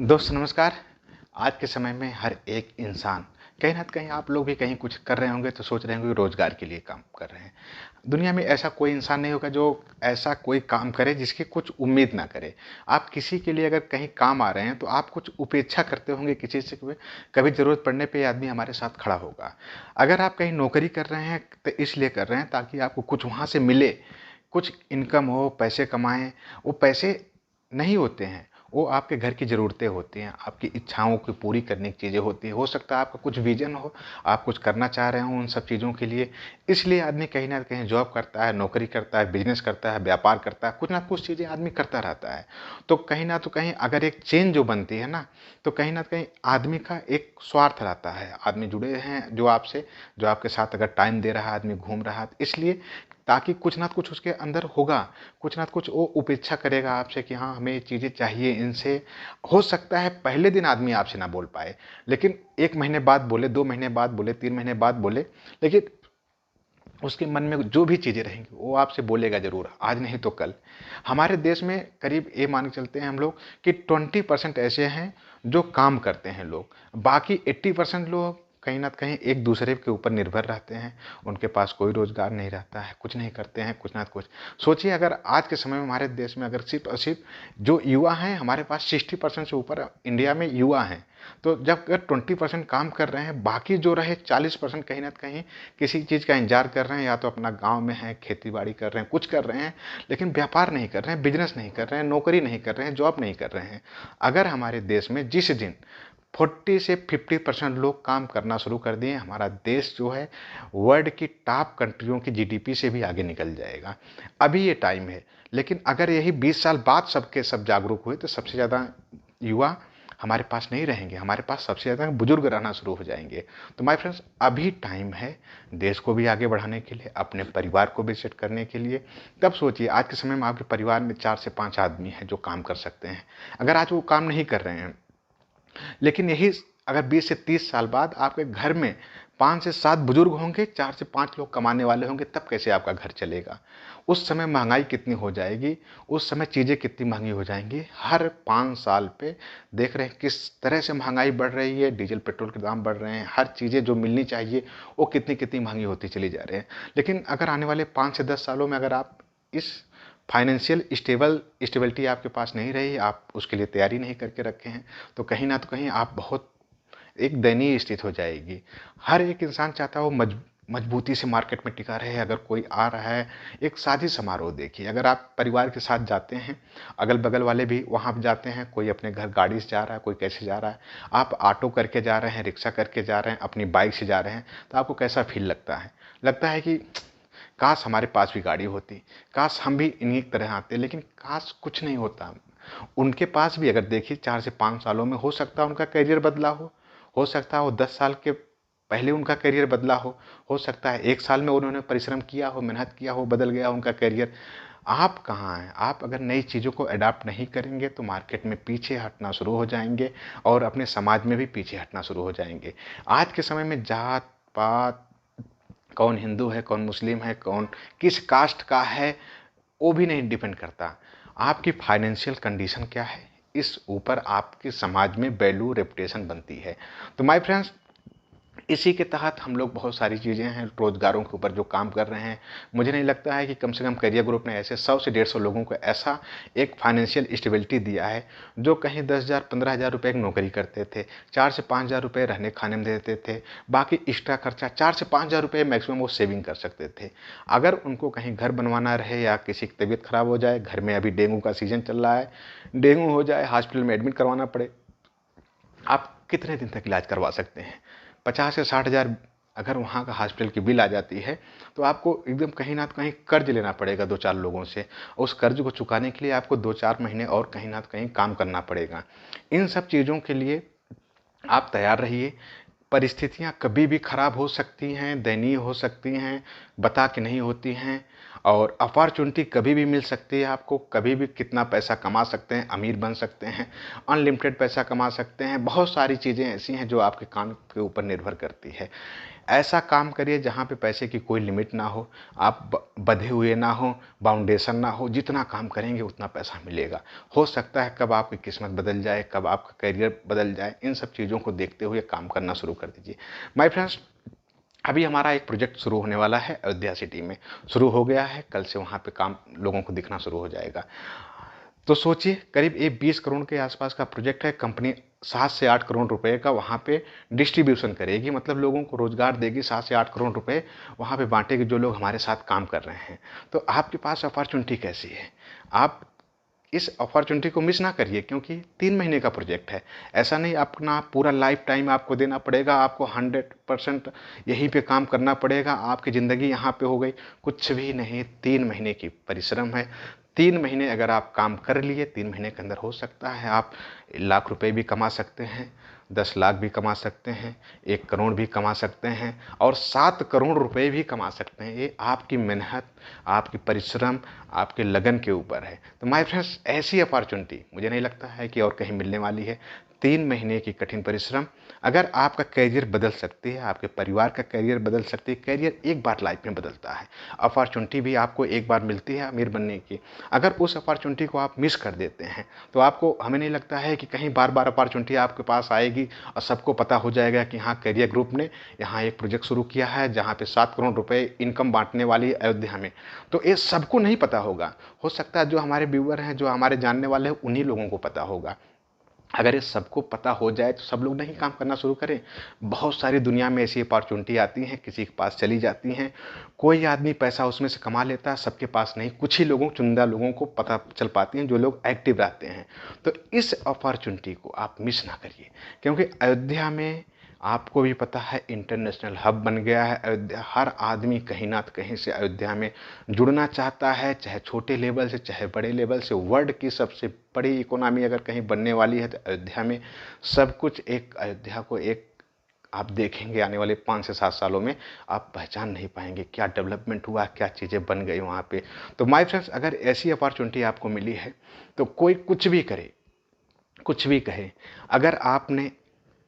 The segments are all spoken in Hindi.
दोस्त नमस्कार। आज के समय में हर एक इंसान कहीं ना कहीं, आप लोग भी कहीं कुछ कर रहे होंगे तो सोच रहे होंगे रोजगार के लिए काम कर रहे हैं। दुनिया में ऐसा कोई इंसान नहीं होगा जो ऐसा कोई काम करे जिसकी कुछ उम्मीद ना करे। आप किसी के लिए अगर कहीं काम आ रहे हैं तो आप कुछ उपेक्षा करते होंगे किसी से, कभी जरूरत पड़ने पे ये आदमी हमारे साथ खड़ा होगा। अगर आप कहीं नौकरी कर रहे हैं तो इसलिए कर रहे हैं ताकि आपको कुछ वहां से मिले, कुछ इनकम हो, पैसे कमाएं। वो पैसे नहीं होते हैं, वो आपके घर की ज़रूरतें होती हैं, आपकी इच्छाओं को पूरी करने की चीज़ें होती हैं। हो सकता है आपका कुछ विजन हो, आप कुछ करना चाह रहे हो उन सब चीज़ों के लिए। इसलिए आदमी कहीं ना कहीं जॉब करता है, नौकरी करता है, बिजनेस करता है, व्यापार करता है, कुछ ना कुछ चीज़ें आदमी करता रहता है। तो कहीं अगर एक चेन जो बनती है ना, तो कहीं ना कहीं आदमी का एक स्वार्थ रहता है। आदमी जुड़े हैं जो आपसे, जो आपके साथ अगर टाइम दे रहा है, आदमी घूम रहा है, इसलिए ताकि कुछ ना कुछ उसके अंदर होगा, कुछ ना कुछ वो उपेक्षा करेगा आपसे कि हाँ हमें ये चीज़ें चाहिए इनसे। हो सकता है पहले दिन आदमी आपसे ना बोल पाए, लेकिन 1 महीने बाद बोले, 2 महीने बाद बोले, 3 महीने बाद बोले, लेकिन उसके मन में जो भी चीज़ें रहेंगी वो आपसे बोलेगा जरूर, आज नहीं तो कल। हमारे देश में करीब ये मान के चलते हैं हम लोग कि 20% ऐसे हैं जो काम करते हैं लोग, बाकी 80% लोग कहीं ना कहीं एक दूसरे के ऊपर निर्भर रहते हैं। उनके पास कोई रोजगार नहीं रहता है, कुछ नहीं करते हैं, कुछ ना कुछ। सोचिए अगर आज के समय में हमारे देश में अगर सिर्फ और सिर्फ जो युवा हैं, हमारे पास 60% से ऊपर इंडिया में युवा हैं। तो जब अगर 20% काम कर रहे हैं, बाकी जो रहे 40% कहीं ना कहीं किसी चीज़ का इंतजार कर रहे हैं, या तो अपना गांव में है, खेती बाड़ी कर रहे हैं, कुछ कर रहे हैं, लेकिन व्यापार नहीं कर रहे हैं, बिजनेस नहीं कर रहे हैं, नौकरी नहीं कर रहे हैं, जॉब नहीं कर रहे हैं। अगर हमारे देश में जिस दिन 40 से 50% लोग काम करना शुरू कर दिए, हमारा देश जो है वर्ल्ड की टॉप कंट्रियों की जीडीपी से भी आगे निकल जाएगा। अभी ये टाइम है, लेकिन अगर यही 20 साल बाद सबके सब जागरूक हुए तो सबसे ज़्यादा युवा हमारे पास नहीं रहेंगे, हमारे पास सबसे ज़्यादा बुजुर्ग रहना शुरू हो जाएंगे। तो माय फ्रेंड्स, अभी टाइम है देश को भी आगे बढ़ाने के लिए, अपने परिवार को भी सेट करने के लिए। तब सोचिए आज के समय में आपके परिवार में 4 से 5 आदमी हैं जो काम कर सकते हैं। अगर आज वो काम नहीं कर रहे हैं, लेकिन यही अगर 20 से 30 साल बाद आपके घर में 5 से 7 बुजुर्ग होंगे, 4 से 5 लोग कमाने वाले होंगे, तब कैसे आपका घर चलेगा? उस समय महंगाई कितनी हो जाएगी, उस समय चीज़ें कितनी महंगी हो जाएंगी। हर 5 साल पे देख रहे हैं किस तरह से महंगाई बढ़ रही है, डीजल पेट्रोल के दाम बढ़ रहे हैं, हर चीज़ें जो मिलनी चाहिए वो कितनी कितनी महंगी होती चली जा रही है। लेकिन अगर आने वाले 5 से 10 सालों में अगर आप इस फाइनेंशियल स्टेबिलिटी आपके पास नहीं रही, आप उसके लिए तैयारी नहीं करके रखे हैं, तो कहीं आप बहुत एक दयनीय स्थिति हो जाएगी। हर एक इंसान चाहता है वो मजबूती से मार्केट में टिका रहे। अगर कोई आ रहा है, एक शादी समारोह देखिए, अगर आप परिवार के साथ जाते हैं, अगल बगल वाले भी वहाँ जाते हैं, कोई अपने घर गाड़ी से जा रहा है, कोई कैसे जा रहा है, आप ऑटो करके जा रहे हैं, रिक्शा करके जा रहे हैं, अपनी बाइक से जा रहे हैं, तो आपको कैसा फील लगता है? लगता है कि काश हमारे पास भी गाड़ी होती, काश हम भी इन्हीं की तरह आते, लेकिन काश कुछ नहीं होता। उनके पास भी अगर देखिए 4 से 5 सालों में हो सकता है उनका करियर बदला हो सकता है वो 10 साल के पहले उनका करियर बदला हो सकता है 1 साल में उन्होंने परिश्रम किया हो, मेहनत किया हो, बदल गया उनका करियर। आप कहाँ हैं? आप अगर नई चीज़ों को अडाप्ट नहीं करेंगे तो मार्केट में पीछे हटना शुरू हो जाएंगे, और अपने समाज में भी पीछे हटना शुरू हो जाएंगे। आज के समय में जात पात, कौन हिंदू है, कौन मुस्लिम है, कौन किस कास्ट का है, वो भी नहीं डिपेंड करता। आपकी फाइनेंशियल कंडीशन क्या है, इस ऊपर आपके समाज में वैल्यू रेपुटेशन बनती है। तो माय फ्रेंड्स, इसी के तहत हम लोग बहुत सारी चीज़ें हैं रोजगारों के ऊपर जो काम कर रहे हैं। मुझे नहीं लगता है कि कम से कम करियर ग्रुप ने ऐसे 100 से 150 लोगों को ऐसा एक फाइनेंशियल स्टेबिलिटी दिया है, जो कहीं 10,000 15,000 रुपये की नौकरी करते थे, 4 से 5,000 रुपये रहने खाने में देते थे, बाकी एक्स्ट्रा खर्चा 4 से 5,000 रुपये मैक्सिमम वो सेविंग कर सकते थे। अगर उनको कहीं घर बनवाना रहे या किसी की तबीयत खराब हो जाए, घर में अभी डेंगू का सीजन चल रहा है, डेंगू हो जाए, हॉस्पिटल में एडमिट करवाना पड़े, आप कितने दिन तक इलाज करवा सकते हैं? 50 से 60 हज़ार अगर वहाँ का हॉस्पिटल की बिल आ जाती है, तो आपको एकदम कहीं ना कहीं कर्ज लेना पड़ेगा 2-4 लोगों से। उस कर्ज को चुकाने के लिए आपको 2-4 महीने और कहीं ना कहीं काम करना पड़ेगा। इन सब चीज़ों के लिए आप तैयार रहिए। परिस्थितियाँ कभी भी खराब हो सकती हैं, दयनीय हो सकती हैं, बता के नहीं होती हैं। और अपॉर्चुनिटी कभी भी मिल सकती है आपको, कभी भी कितना पैसा कमा सकते हैं, अमीर बन सकते हैं, अनलिमिटेड पैसा कमा सकते हैं। बहुत सारी चीज़ें ऐसी हैं जो आपके काम के ऊपर निर्भर करती है। ऐसा काम करिए जहाँ पे पैसे की कोई लिमिट ना हो, आप बंधे हुए ना हो, बाउंडेशन ना हो, जितना काम करेंगे उतना पैसा मिलेगा। हो सकता है कब आपकी किस्मत बदल जाए, कब आपका करियर बदल जाए, इन सब चीज़ों को देखते हुए काम करना शुरू कर दीजिए। माय फ्रेंड्स, अभी हमारा एक प्रोजेक्ट शुरू होने वाला है, अयोध्या सिटी में शुरू हो गया है, कल से वहाँ पे काम लोगों को दिखना शुरू हो जाएगा। तो सोचिए, करीब ये 20 करोड़ के आसपास का प्रोजेक्ट है। कंपनी 7 से 8 करोड़ रुपए का वहाँ पे डिस्ट्रीब्यूशन करेगी, मतलब लोगों को रोजगार देगी। 7 से 8 करोड़ रुपए वहाँ पे बांटेगी जो लोग हमारे साथ काम कर रहे हैं। तो आपके पास अपॉर्चुनिटी कैसी है? आप इस अपॉर्चुनिटी को मिस ना करिए, क्योंकि 3 महीने का प्रोजेक्ट है। ऐसा नहीं अपना पूरा लाइफ टाइम आपको देना पड़ेगा, आपको 100% यहीं पे काम करना पड़ेगा, आपकी ज़िंदगी यहाँ पे हो गई। कुछ भी नहीं, 3 महीने की परिश्रम है। 3 महीने अगर आप काम कर लिए, 3 महीने के अंदर हो सकता है आप लाख रुपए भी कमा सकते हैं, 10 लाख भी कमा सकते हैं, 1 करोड़ भी कमा सकते हैं, और 7 करोड़ रुपए भी कमा सकते हैं। ये आपकी मेहनत, आपकी परिश्रम, आपके लगन के ऊपर है। तो माय फ्रेंड्स, ऐसी अपॉर्चुनिटी मुझे नहीं लगता है कि और कहीं मिलने वाली है। 3 महीने की कठिन परिश्रम अगर आपका करियर बदल सकती है, आपके परिवार का करियर बदल सकती है। करियर एक बार लाइफ में बदलता है, अपॉर्चुनिटी भी आपको एक बार मिलती है अमीर बनने की। अगर उस अपॉर्चुनिटी को आप मिस कर देते हैं तो आपको, हमें नहीं लगता है कि कहीं बार बार अपॉर्चुनिटी आपके पास आएगी और सबको पता हो जाएगा कि हाँ, करियर ग्रुप ने यहाँ एक प्रोजेक्ट शुरू किया है जहाँ पे 7 करोड़ रुपए इनकम बांटने वाली है अयोध्या में। तो ये सबको नहीं पता होगा। हो सकता है जो हमारे व्यूअर हैं, जो हमारे जानने वाले हैं, उन्हीं लोगों को पता होगा। अगर ये सबको पता हो जाए तो सब लोग नहीं काम करना शुरू करें। बहुत सारी दुनिया में ऐसी अपॉर्चुनिटी आती हैं, किसी के पास चली जाती हैं। कोई आदमी पैसा उसमें से कमा लेता है, सबके पास नहीं। कुछ ही लोगों, चुनिंदा लोगों को पता चल पाती हैं, जो लोग एक्टिव रहते हैं। तो इस अपॉर्चुनिटी को आप मिस ना करिए, क्योंकि अयोध्या में आपको भी पता है इंटरनेशनल हब बन गया है अयोध्या। हर आदमी कहीं ना कहीं से अयोध्या में जुड़ना चाहता है, चाहे छोटे लेवल से चाहे बड़े लेवल से। वर्ल्ड की सबसे बड़ी इकोनॉमी अगर कहीं बनने वाली है तो अयोध्या में सब कुछ। एक अयोध्या को एक आप देखेंगे आने वाले 5 से 7 सालों में, आप पहचान नहीं पाएंगे क्या डेवलपमेंट हुआ, क्या चीज़ें बन गई वहाँ पे। तो माय फ्रेंड्स, अगर ऐसी अपॉर्चुनिटी आपको मिली है तो कोई कुछ भी करे, कुछ भी कहे, अगर आपने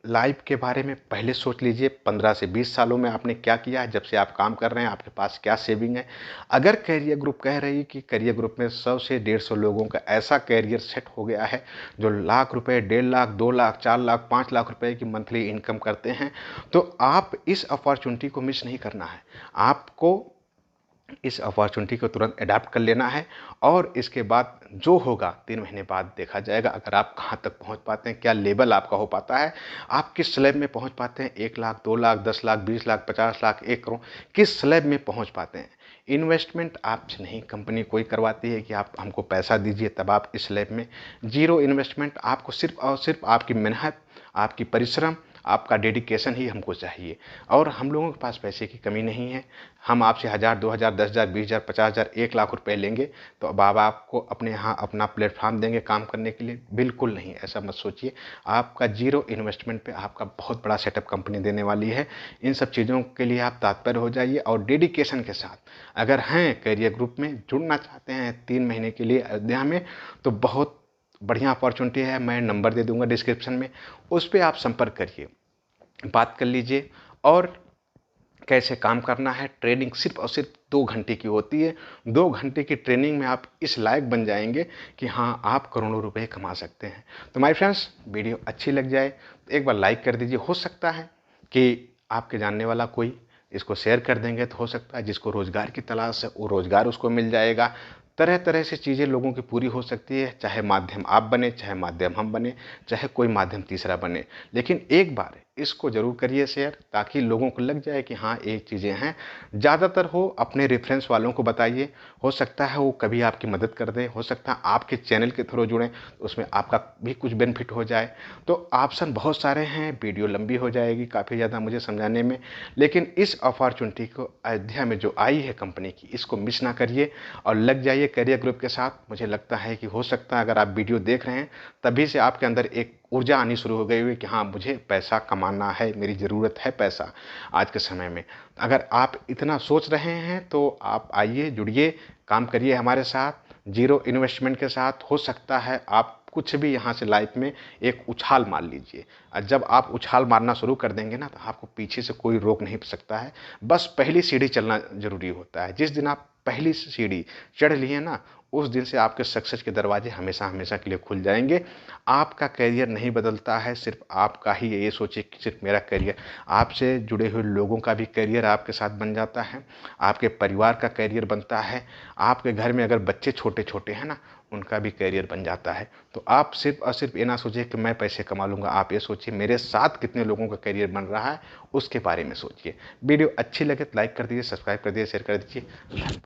लाइफ के बारे में पहले सोच लीजिए। 15 से 20 सालों में आपने क्या किया है, जब से आप काम कर रहे हैं आपके पास क्या सेविंग है। अगर करियर ग्रुप कह रही है कि करियर ग्रुप में 100 से 150 लोगों का ऐसा करियर सेट हो गया है जो लाख रुपए, 1.5 लाख, 2 लाख, 4 लाख, 5 लाख रुपए की मंथली इनकम करते हैं, तो आप इस अपॉर्चुनिटी को मिस नहीं करना है। आपको इस अपॉर्चुनिटी को तुरंत अडाप्ट कर लेना है, और इसके बाद जो होगा 3 महीने बाद देखा जाएगा। अगर आप कहाँ तक पहुँच पाते हैं, क्या लेवल आपका हो पाता है, आप किस स्लैब में पहुँच पाते हैं, 1 लाख, 2 लाख, 10 लाख, 20 लाख, 50 लाख, 1 करोड़, किस स्लैब में पहुँच पाते हैं। इन्वेस्टमेंट आपसे नहीं कंपनी कोई करवाती है कि आप हमको पैसा दीजिए तब आप इस स्लैब में। जीरो इन्वेस्टमेंट, आपको सिर्फ और सिर्फ आपकी मेहनत, आपकी परिश्रम, आपका डेडिकेशन ही हमको चाहिए। और हम लोगों के पास पैसे की कमी नहीं है। हम आपसे 1000, 2000, 10,000, 20,000, 50,000, 1 लाख रुपए लेंगे तो अब आपको अपने यहाँ अपना प्लेटफॉर्म देंगे काम करने के लिए? बिल्कुल नहीं, ऐसा मत सोचिए। आपका जीरो इन्वेस्टमेंट पे आपका बहुत बड़ा सेटअप कंपनी देने वाली है। इन सब चीज़ों के लिए आप तत्पर हो जाइए, और डेडिकेशन के साथ अगर हैं करियर ग्रुप में, जुड़ना चाहते हैं 3 महीने के लिए अयोध्या में, तो बहुत बढ़िया अपॉर्चुनिटी है। मैं नंबर दे दूंगा डिस्क्रिप्शन में, उस पर आप संपर्क करिए, बात कर लीजिए। और कैसे काम करना है, ट्रेनिंग सिर्फ और सिर्फ 2 घंटे की होती है। 2 घंटे की ट्रेनिंग में आप इस लायक बन जाएंगे कि हाँ, आप करोड़ों रुपए कमा सकते हैं। तो माय फ्रेंड्स, वीडियो अच्छी लग जाए तो एक बार लाइक कर दीजिए। हो सकता है कि आपके जानने वाला कोई इसको शेयर कर देंगे, तो हो सकता है जिसको रोजगार की तलाश है वो रोजगार उसको मिल जाएगा। तरह तरह से चीज़ें लोगों की पूरी हो सकती है, चाहे माध्यम आप बने, चाहे माध्यम हम बने, चाहे कोई माध्यम तीसरा बने। लेकिन एक बार इसको जरूर करिए शेयर, ताकि लोगों को लग जाए कि हाँ, ये चीज़ें हैं। ज़्यादातर हो अपने रेफरेंस वालों को बताइए, हो सकता है वो कभी आपकी मदद कर दें, हो सकता है आपके चैनल के थ्रू जुड़ें, तो उसमें आपका भी कुछ बेनिफिट हो जाए। तो ऑप्शन बहुत सारे हैं, वीडियो लंबी हो जाएगी काफ़ी ज़्यादा मुझे समझाने में। लेकिन इस अपॉर्चुनिटी को अयोध्या में जो आई है कंपनी की, इसको मिस ना करिए और लग जाइए जाइए करियर ग्रुप के साथ। मुझे लगता है कि हो सकता है अगर आप वीडियो देख रहे हैं तभी से आपके अंदर एक ऊर्जा आनी शुरू हो गई हुई कि हाँ मुझे पैसा कमाना है, मेरी ज़रूरत है पैसा आज के समय में। अगर आप इतना सोच रहे हैं तो आप आइए, जुड़िए, काम करिए हमारे साथ जीरो इन्वेस्टमेंट के साथ। हो सकता है आप कुछ भी यहाँ से लाइफ में एक उछाल मार लीजिए, और जब आप उछाल मारना शुरू कर देंगे ना तो आपको पीछे से कोई रोक नहीं सकता है। बस पहली सीढ़ी चलना जरूरी होता है। जिस दिन आप पहली सीढ़ी चढ़ लिए ना, उस दिन से आपके सक्सेस के दरवाजे हमेशा हमेशा के लिए खुल जाएंगे। आपका करियर नहीं बदलता है सिर्फ आपका ही, ये सोचिए कि सिर्फ मेरा करियर, आपसे जुड़े हुए लोगों का भी करियर आपके साथ बन जाता है, आपके परिवार का करियर बनता है, आपके घर में अगर बच्चे छोटे छोटे हैं ना उनका भी करियर बन जाता है। तो आप सिर्फ और सिर्फ ये ना सोचिए कि मैं पैसे कमा लूँगा, आप ये सोचिए मेरे साथ कितने लोगों का करियर बन रहा है उसके बारे में सोचिए। वीडियो अच्छी लगे तो लाइक कर दीजिए, सब्सक्राइब कर दीजिए, शेयर कर दीजिए।